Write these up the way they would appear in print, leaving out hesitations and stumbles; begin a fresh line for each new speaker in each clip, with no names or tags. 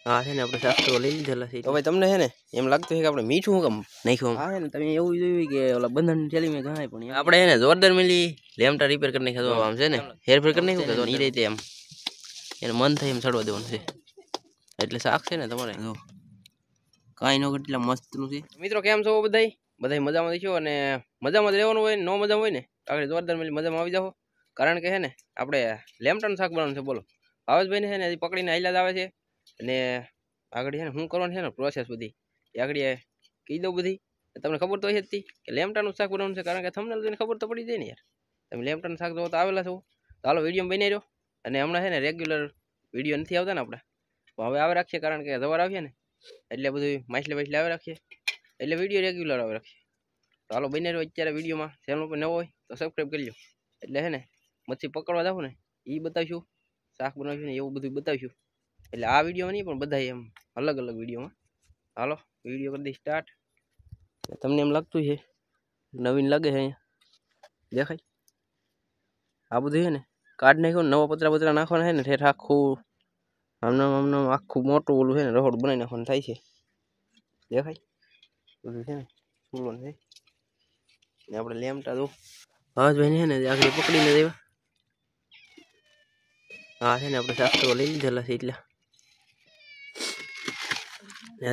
હા છે ને આપણે શાક તો લઈ લીધેલા છે. તો ભાઈ તમને છે ને એમ લાગતું છે કે આપણે મીઠું હું કામ નાખ્યું? હા છે ને તમે એવું જોયું કે ઓલા બંધન થેલી મેં ઘણાય પણ આપણે એને જોરદાર મિલી લેમટા રિપેર કરી નાખ્યા. આમ છે ને હેરફેર કરી નાખ્યું કે નહીં રીતે એમ એને મન થાય એમ ચડવા દેવાનું છે. એટલે શાક છે ને તમારે જો કાંઈ ન કેટલા મસ્તનું છે. મિત્રો કેમ છો બધાય મજામાં છો? અને મજામાં જ રહેવાનું હોય, નો મજા હોય ને આગળ જોરદાર મિલી મજામાં આવી જાઓ. કારણ કે છે ને આપણે લેમટાનું શાક બનાવવાનું છે. બોલો ભાવેશભાઈ ને છે ને હજી પકડીને હાલ્યા જ આવે છે. અને આગળ છે ને શું કરવાનું છે ને પ્રોસેસ બધી આગળ કહી દઉં બધી. તમને ખબર તો હશે જ કે લેમટાનું શાક બનાવવાનું છે. કારણ કે થંબનેલ જોઈને ખબર તો પડી જાય ને યાર. તમે લેમટાનું શાક જોવો તો આવેલા છો. તો હાલો વિડીયો બની રહ્યો. અને હમણાં છે ને રેગ્યુલર વિડીયો નથી આવતા ને આપણે તો હવે આવે રાખીએ. કારણ કે સવાર આવીએ ને એટલે બધું માછલી આવે રાખીએ એટલે વિડીયો રેગ્યુલર આવે રાખીએ. તો હાલો બની રહ્યો અત્યારે વિડીયોમાં. ચેનલ પર નવો હોય તો સબસ્ક્રાઈબ કરી લો. એટલે છે ને મચ્છી પકડવા જાવ ને એ બતાવીશું, શાક બનાવીશું ને એવું બધું બતાવીશું. એટલે આ વિડીયોમાં નહીં પણ બધા એમ અલગ અલગ વિડીયોમાં. હાલો વિડીયો કરી દઈ સ્ટાર્ટ. તમને એમ લાગતું છે નવીન લાગે છે અહીંયા દેખાય આ બધું છે ને કાઢ નાખ્યું ને નવા પતરા નાખવાના છે ને ઠેઠ આખું આમનામ આખું મોટું ઓલું છે ને રહોડ બનાવી નાખવાનું થાય છે. દેખાય બધું છે ને ફૂલવાનું છે ને આપણે લેમટા દો ભાવેશભાઈ ને છે ને આગળ પકડીને દેવા. હા છે ને આપણે શાક તો લઈ લીધેલા છે. એટલે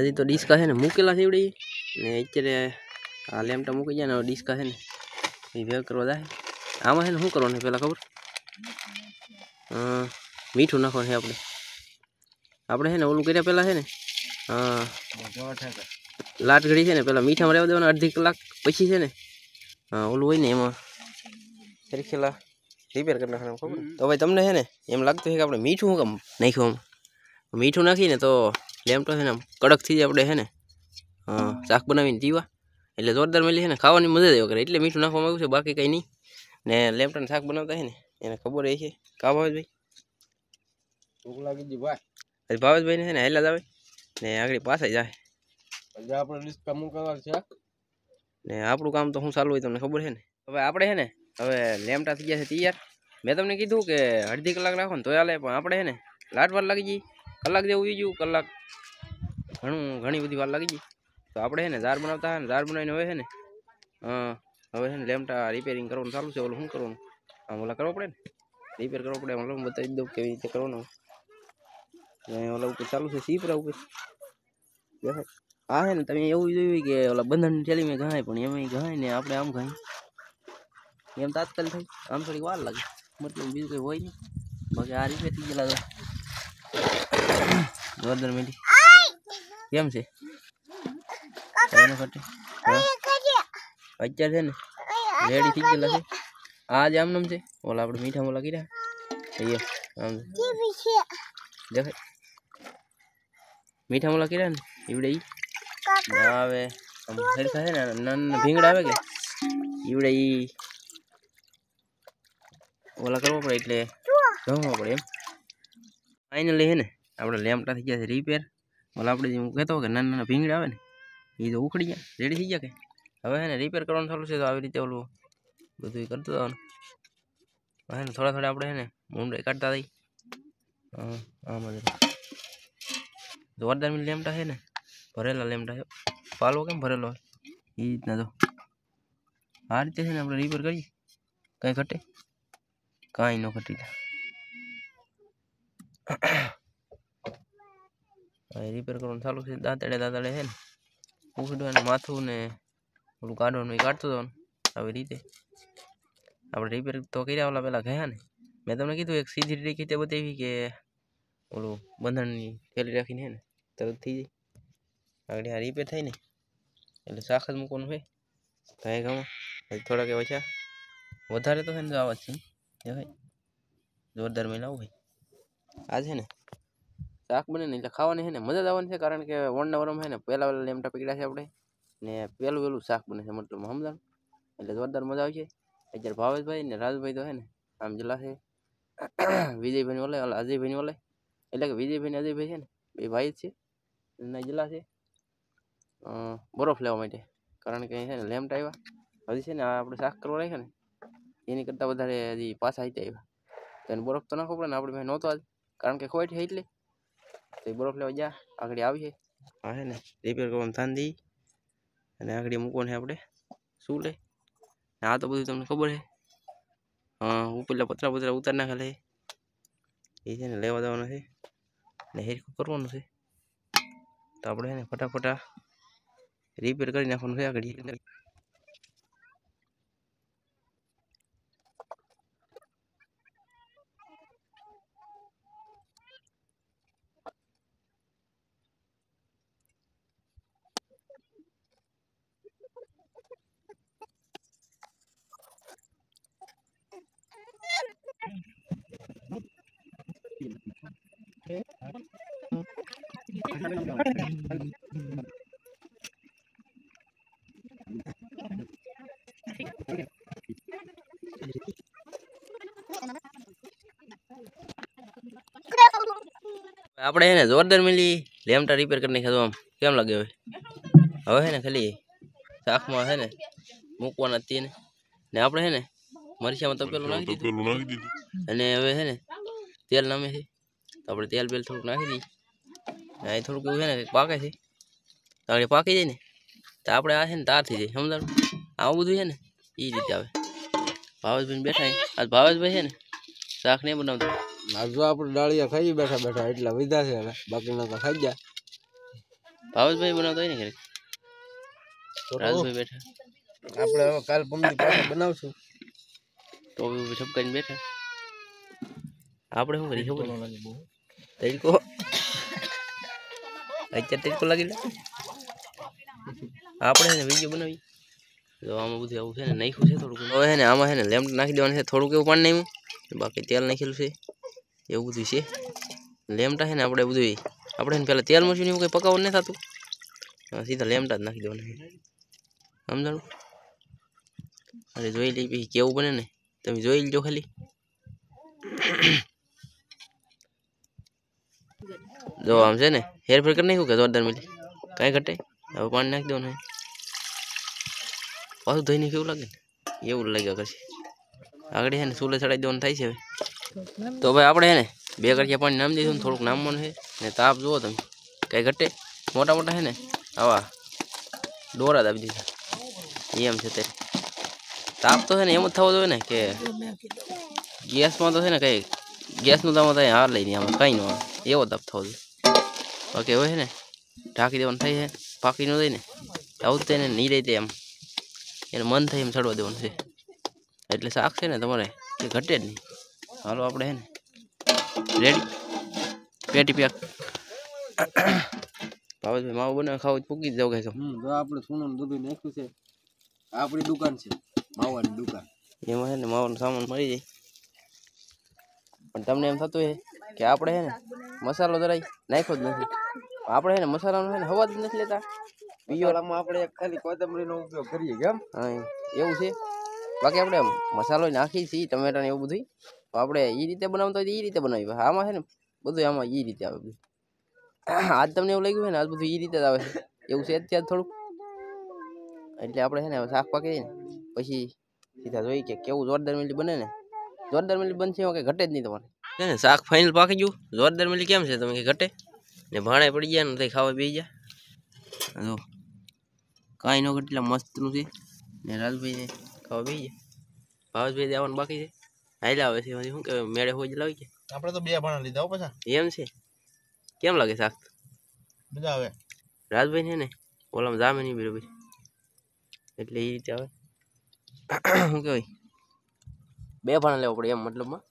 હજી તો ડીસ્કા છે ને મૂકેલા છે એવડે ને અત્યારે આ લેમટા મૂકી જાય ને ડીસ્કા છે ને એ ભેગ કરવા જાય. આમાં છે ને શું કરવાનું પહેલાં ખબર? મીઠું નાખવાનું છે આપણે છે ને ઓલું કર્યા પહેલાં છે ને લાટ ઘડી છે ને પહેલાં મીઠામાં રહેવા દેવાના અડધી કલાક. પછી છે ને ઓલું હોય ને એમાં ખેલા રિપેર કરી નાખવાનું ખબર. તો ભાઈ તમને છે ને એમ લાગતું છે કે આપણે મીઠું શું કામ નાખ્યું? આમ મીઠું નાખીને તો લેમટો છે ને કડક થઈ જાય. આપણે છે ને શાક બનાવીને પીવા એટલે જોરદાર મળી છે ને ખાવાની મજા જ કરે એટલે મીઠું નાખવામાં આવ્યું છે. બાકી કંઈ નહીં. ને લેમટાનું શાક બનાવતા છે ને એને ખબર રહી છે કા ભાવેશભાઈ? ભૂખ લાગી ગઈ ભાઈ. ભાવેશભાઈ ને છે ને હેલા જ આવે ને આગળ પાછા જાય. આપણે ડિસ્કા મૂકવાનું છે ને આપણું કામ તો શું ચાલુ હોય તમને ખબર છે ને. હવે આપણે છે ને હવે લેમટા થઈ ગયા છે તૈયાર. મેં તમને કીધું કે અડધી કલાક રાખો ને તો હાલે પણ આપણે છે ને લાટવાર લાગી ગઈ. કલાક જેવું ઉઈ ગયું. કલાક ઘણી બધી વાર લાગી ગઈ. તો આપણે છે ને ઝાર બનાવતા હોય ને ઝાર બનાવીને હવે છે ને હવે છે ને લેમટા રિપેરિંગ કરવાનું ચાલુ છે. ઓલું શું કરવાનું આમ ઓલા કરવો પડે ને રિપેર કરવો પડે. ઓલા બતાવી દઉં કેવી રીતે કરવાનું. ઓલા ઉપર ચાલુ છે સીપરા ઉપર દેખાય. હા છે ને તમે એવું જોયું કે ઓલા બંધન થેલી મેં ઘણાય પણ એમાં ઘણાય ને આપણે આમ ઘાય એમ તાત્કાલિક થાય. આમ થોડીક વાર લાગે મતલબ બીજું કંઈ હોય નહીં. બાકી આ રિપેર થઈ ગયેલા જોરદાર મેડી કેમ છે અત્યારે છે ને રેડી થઈ ગયેલા છે. આ જ આમનામ છે. ઓલા આપણે મીઠા મોલા કર્યા આમ દેખાય મીઠા મોલા કર્યા ને એવડે ઈ આવે આમ સરખા છે ને નાના ભીંગડા આવે કે એવડે ઈ ઓલા કરવો પડે એટલે જોવા પડે એમ. ફાઇનલી છે ને આપણે લેમટા થઈ ગયા છે રિપેર. ઓલા આપણે જે હું કહેતો કે નાના ભીંગડા આવે ને એ તો ઉખડી ગયા રેડી થઈ ગયા કે હવે છે ને રિપેર કરવાનું ચાલુ છે. તો આવી રીતે ઓલું બધું કરતું જવાનું. હવે ને થોડા આપણે છે ને મુંડે કાઢતા થઈ આમાં જોરદાર લેમટા છે ને ભરેલા લેમટા છે. પાલવો કેમ ભરેલો હોય એ રીતના તો આ રીતે છે ને આપણે રિપેર કરીએ કાંઈ ઘટે કાંઈ ન ઘટી જાય. રિપેર કરવાનું ચાલુ છે. દાંતડે છે ને ઉખડવાનું માથું ને ઓલું કાઢવાનું એ કાઢતું જવાનું. આવી રીતે આપણે રિપેર તો કર્યા ઓલા પહેલાં ગયા ને મેં તમને કીધું એક સીધી રીતે બતાવી કે ઓલું બંધણની થેલી રાખીને હે ને તરત થઈ જાય. આગળ આ રિપેર થાય ને એટલે શાક જ મૂકવાનું હોય ગાય ગામાં થોડાક ઓછા વધારે તો છે ને આવા જ છે ભાઈ જોરદાર મેં લાવું ભાઈ. આ છે ને શાક બને ને એટલે ખાવાની છે ને મજા જ આવવાની છે. કારણ કે વણના વરમાં છે ને પહેલા લેમટા પકડ્યા છે આપણે ને પહેલું શાક બને છે મતલબ સમજાણ એટલે જોરદાર મજા આવશે. અત્યારે ભાવેશભાઈ ને રાજભાઈ તો છે ને આમ જલા છે. વિજયભાઈ ઓલે અજયભાઈ ઓલે એટલે કે વિજયભાઈ ને અજયભાઈ છે ને એ ભાઈ જ છે એના જલા છે બરફ લેવા માટે. કારણ કે છે ને લેમટા આવ્યા હજી છે ને આપણે શાક કરવા રાખ્યા ને એની કરતાં વધારે હજી પાછા આવી આવ્યા તો એને બરફ તો નાખવો પડે ને આપણે ભાઈ નહોતો આજ કારણ કે ખોવાઈ એટલે તો બરફ લેવા જા આગળ આવીએ હા હે ને રિપેર કરવાનું થાન દી અને આગળ મૂકવાનું છે આપણે શું લે આ તો બધું તમને ખબર છે હા ઉપરલા પતરા પતરા ઉતાર નાખે લે એ છે ને લેવા દેવાનું છે ને હેરખું કરવાનું છે તો આપણે છે ને ફટાફટ રિપેર કરી નાખવાનું છે આગળ આપણે એને જોરદાર મિલી લેમટા રિપેર કરી નાખ્યા આમ કેમ લાગે હવે હે ને ખાલી શાકમાં હે ને મૂકવાના હતી ને આપણે હે ને મરચામાં તપેલું નાખી દીધું અને હવે હે ને તેલ નામે છે તો આપણે તેલ બેલ થોડુંક નાખી દઈએ અહીં થોડુંક એવું છે ને પાકે છે તો આપણે પાકી જાય ને તો આપણે આ છે ને તાર થઈ જાય સમજાણું આવું બધું છે ને એ રીતે આવે ભાવેશભાઈ બેઠા આજ ભાવેશભાઈ છે ને શાક નહીં બનાવતો
જો આપણે ડાળિયા ખાઈ બેઠા બેઠા એટલા વિધા છે હવે બાકીના તો ખાઈ ગયા
ભાવેશભાઈ બનાવતો હોય ને ઘરે રાજભાઈ બેઠા
આપણે હવે કાલ પમદી પાછા બનાવશું
તો ઠપકાઈને બેઠા આપણે શું કરી ખબર તરીકો અત્યારે તરીકો લાગી આપણે છે ને વિડીયો બનાવી તો આમાં બધું આવું છે ને નાખ્યું છે થોડુંક હવે છે ને આમાં છે ને લેમ્પ નાખી દેવાનું છે થોડુંક એવું પાણી નાખ્યું બાકી તેલ નાખેલું છે એવું બધું છે લેમટા છે ને આપણે બધું આપણે પહેલાં તેલ મશીન એવું કંઈ પકાવવાનું નહીં થતું સીધા લેમટા જ નાખી દેવાના સમજાણું અરે જોઈ લઈ પછી કેવું બને ને તમે જોઈ લેજો ખાલી જો આમ છે ને હેરફેર કરી નાખ્યું કે જોરદાર મિલી કાંઈ ઘટે હવે પાણી નાખી દેવાનું પાછું ધોઈને કેવું લાગે ને એવું લાગ્યા કરશે આગળ છે ને ચૂલે ચડાવી દેવાનું થાય છે હવે તો ભાઈ આપણે છે ને 2 કડિયા પાણી નામ દીધું થોડુંક નામવાનું છે ને તાપ જુઓ તમે કાંઈ ઘટે મોટા મોટા છે ને આવા દોરા દાબી દીધા એમ છે તે તાપ તો છે ને એમ જ થવો જોઈએ ને કે ગેસમાં તો છે ને કંઈ ગેસનું દામ થાય હાર લઈને આમાં કંઈ ન આવે એવો તાપ થવો જોઈએ બાકી હવે છે ને ઢાંકી દેવાનું થાય છે પાકી ન જાય ને આવું જ ને નહીં રહી તે એમ એને મન થાય એમ ચડવા દેવાનું છે એટલે શાક છે ને તમારે એ ઘટે જ નહીં હાલો આપણે છે ને રેડી પેટી પેક ભાવેશભાઈ માવું બનાવે ખાવું પૂકી જ જાવ કે
જો આપણે સોનાનું દૂધ નાખ્યું છે આપણી દુકાન છે માવાની દુકાન
એમાં છે ને માવાનો સામાન મળી જાય પણ તમને એમ થતું હોય કે આપણે છે ને મસાલો જરાય નાખ્યો જ નથી આપણે છે ને મસાલાનો છે ને હવા જ નથી લેતા
બીજોળામાં આપણે ખાલી કોથમરીનો ઉપયોગ કરીએ કેમ
હા એવું છે બાકી આપણે મસાલો નાખી છીએ ટમેટા ને એવું બધું તો આપણે એ રીતે બનાવતા હોય તો એ રીતે બનાવી આમાં છે ને બધું આમાં એ રીતે આવે બધું આજ તમને એવું લાગ્યું હોય ને આજ બધું એ રીતે જ આવે છે એવું છે અત્યારે થોડુંક એટલે આપણે છે ને શાક પાકી જાય ને પછી સીધા જોઈ કે કેવું જોરદાર મિલી બને ને જોરદાર મિલી બનશે એમાં કંઈ ઘટે જ નહીં તમારે છે ને શાક ફાઇનલ પાકી ગયું જોરદાર મિલી કેમ છે તમે કંઈ ઘટે ને ભાણે પડી ગયા ને ખાવા બેસી ગયા જો કાંઈ ન ઘટે મસ્તનું છે ને રાજભાઈને ખાવા બેસી ગયા ભાવેશભાઈ આવવાનું બાકી છે હાઈલા આવે છે શું કે મેળે હોય જ લાવી કે
આપણે તો 2 ભાણા લીધા હો પાછા
એમ છે કેમ લાગે શાક
મજા આવે
રાજભાઈ છે ને ઓલામાં જામે નહીં બરોબર એટલે એ રીતે આવે શું કહેવાય 2 ભાણા લેવો પડે એમ મતલબમાં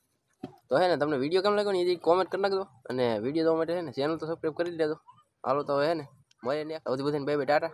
તો હે ને તમને વિડીયો કેમ લાગ્યો ને એ કોમેન્ટ કરી નાખજો અને વિડીયો જોવા માટે છે ને ચેનલ તો સબસ્ક્રાઈબ કરી દેજો હાલો તો હવે હે ને મળીએ ને સૌથી બધાને બાય બાય ટાટા